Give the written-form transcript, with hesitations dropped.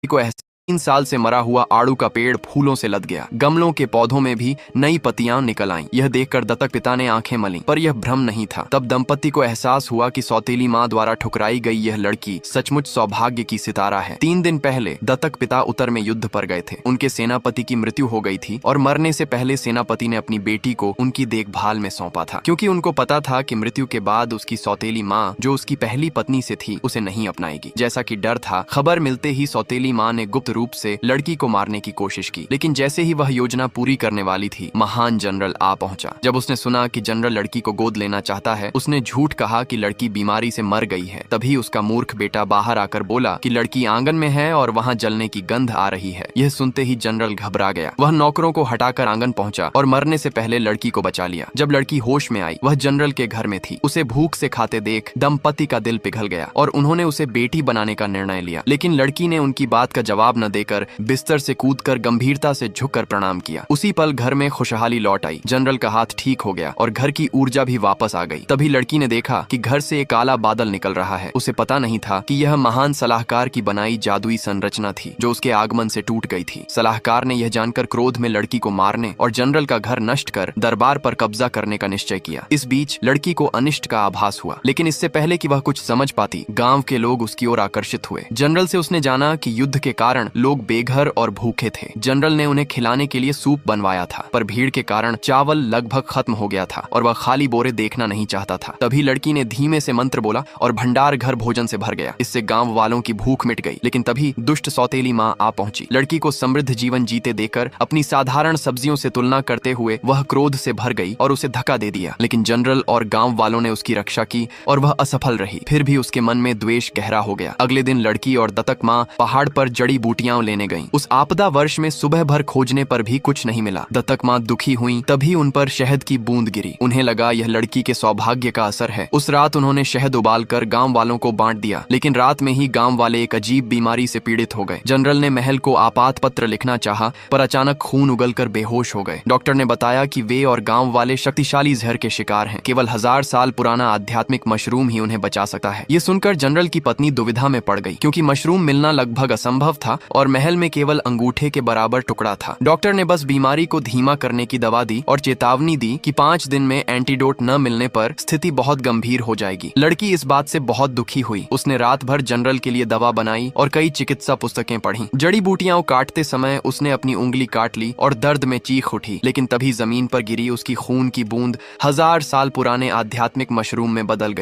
को 3 साल से मरा हुआ आड़ू का पेड़ फूलों से लद गया। गमलों के पौधों में भी नई पत्तियां निकल आईं। यह देखकर दत्तक पिता ने आंखें मलीं, पर यह भ्रम नहीं था। तब दंपति को एहसास हुआ कि सौतेली माँ द्वारा ठुकराई गई यह लड़की सचमुच सौभाग्य की सितारा है। 3 दिन पहले दत्तक पिता उत्तर में युद्ध पर गए थे। उनके सेनापति की मृत्यु हो गई थी और मरने से पहले सेनापति ने अपनी बेटी को उनकी देखभाल में सौंपा था, क्योंकि उनको पता था कि मृत्यु के बाद उसकी सौतेली माँ, जो उसकी पहली पत्नी से थी, उसे नहीं अपनाएगी। जैसा कि डर था, खबर मिलते ही सौतेली माँ ने गुप्त रूप से लड़की को मारने की कोशिश की, लेकिन जैसे ही वह योजना पूरी करने वाली थी, महान जनरल आ पहुंचा। जब उसने सुना कि जनरल लड़की को गोद लेना चाहता है, उसने झूठ कहा कि लड़की बीमारी से मर गई है। तभी उसका मूर्ख बेटा बाहर आकर बोला कि लड़की आंगन में है और वहां जलने की गंध आ रही है। यह सुनते ही जनरल घबरा गया। वह नौकरों को हटाकर आंगन पहुंचा और मरने से पहले लड़की को बचा लिया। जब लड़की होश में आई, वह जनरल के घर में थी। उसे भूख से खाते देख दंपति का दिल पिघल गया और उन्होंने उसे बेटी बनाने का निर्णय लिया। लेकिन लड़की ने उनकी बात का जवाब न देकर बिस्तर से कूदकर गंभीरता से झुककर प्रणाम किया। उसी पल घर में खुशहाली लौट आई। जनरल का हाथ ठीक हो गया और घर की ऊर्जा भी वापस आ गई। तभी लड़की ने देखा कि घर से एक काला बादल निकल रहा है। उसे पता नहीं था कि यह महान सलाहकार की बनाई जादुई संरचना थी, जो उसके आगमन से टूट गई थी। सलाहकार ने यह जानकर क्रोध में लड़की को मारने और जनरल का घर नष्ट कर दरबार पर कब्जा करने का निश्चय किया। इस बीच लड़की को अनिष्ट का आभास हुआ, लेकिन इससे पहले कि वह कुछ समझ पाती, गांव के लोग उसकी ओर आकर्षित हुए। जनरल से उसने जाना कि युद्ध के कारण लोग बेघर और भूखे थे। जनरल ने उन्हें खिलाने के लिए सूप बनवाया था, पर भीड़ के कारण चावल लगभग खत्म हो गया था और वह खाली बोरे देखना नहीं चाहता था। तभी लड़की ने धीमे से मंत्र बोला और भंडार घर भोजन से भर गया। इससे गांव वालों की भूख मिट गई। लेकिन तभी दुष्ट सौतेली माँ आ पहुंची। लड़की को समृद्ध जीवन जीते देकर अपनी साधारण सब्जियों से तुलना करते हुए वह क्रोध से भर गई और उसे धक्का दे दिया। लेकिन जनरल और गांव वालों ने उसकी रक्षा की और वह असफल रही। फिर भी उसके मन में द्वेष गहरा हो गया। अगले दिन लड़की और दत्तक माँ पहाड़ पर जड़ी बूटियां लेने गईं। उस आपदा वर्ष में सुबह भर खोजने पर भी कुछ नहीं मिला। दत्तक माँ दुखी हुई। तभी उन पर शहद की बूंद गिरी। उन्हें लगा यह लड़की के सौभाग्य का असर है। उस रात उन्होंने शहद उबालकर गांव वालों को बांट दिया। लेकिन रात में ही गांव वाले एक अजीब बीमारी से पीड़ित हो गए। जनरल ने महल को आपात पत्र लिखना चाहा, पर अचानक खून उगलकर बेहोश हो गए। डॉक्टर ने बताया कि वे और गांव वाले शक्तिशाली जहर के शिकार हैं। केवल 1000 साल पुराना आध्यात्मिक मशरूम ही उन्हें बचा सकता है। ये सुनकर जनरल की पत्नी दुविधा में पड़ गई, क्योंकि मशरूम मिलना लगभग असंभव था और महल में केवल अंगूठे के बराबर टुकड़ा था। डॉक्टर ने बस बीमारी को धीमा करने की दवा दी और चेतावनी दी कि 5 दिन में एंटीडोट न मिलने पर स्थिति बहुत गंभीर हो जाएगी। लड़की इस बात से बहुत दुखी हुई। उसने रात भर जनरल के लिए दवा बनाई और कई चिकित्सा पुस्तकें पढ़ी। जड़ी बूटियां काटते समय उसने अपनी उंगली काट ली और दर्द में चीख उठी। लेकिन तभी जमीन पर गिरी उसकी खून की बूंद 1000 साल पुराने आध्यात्मिक मशरूम में बदल गई।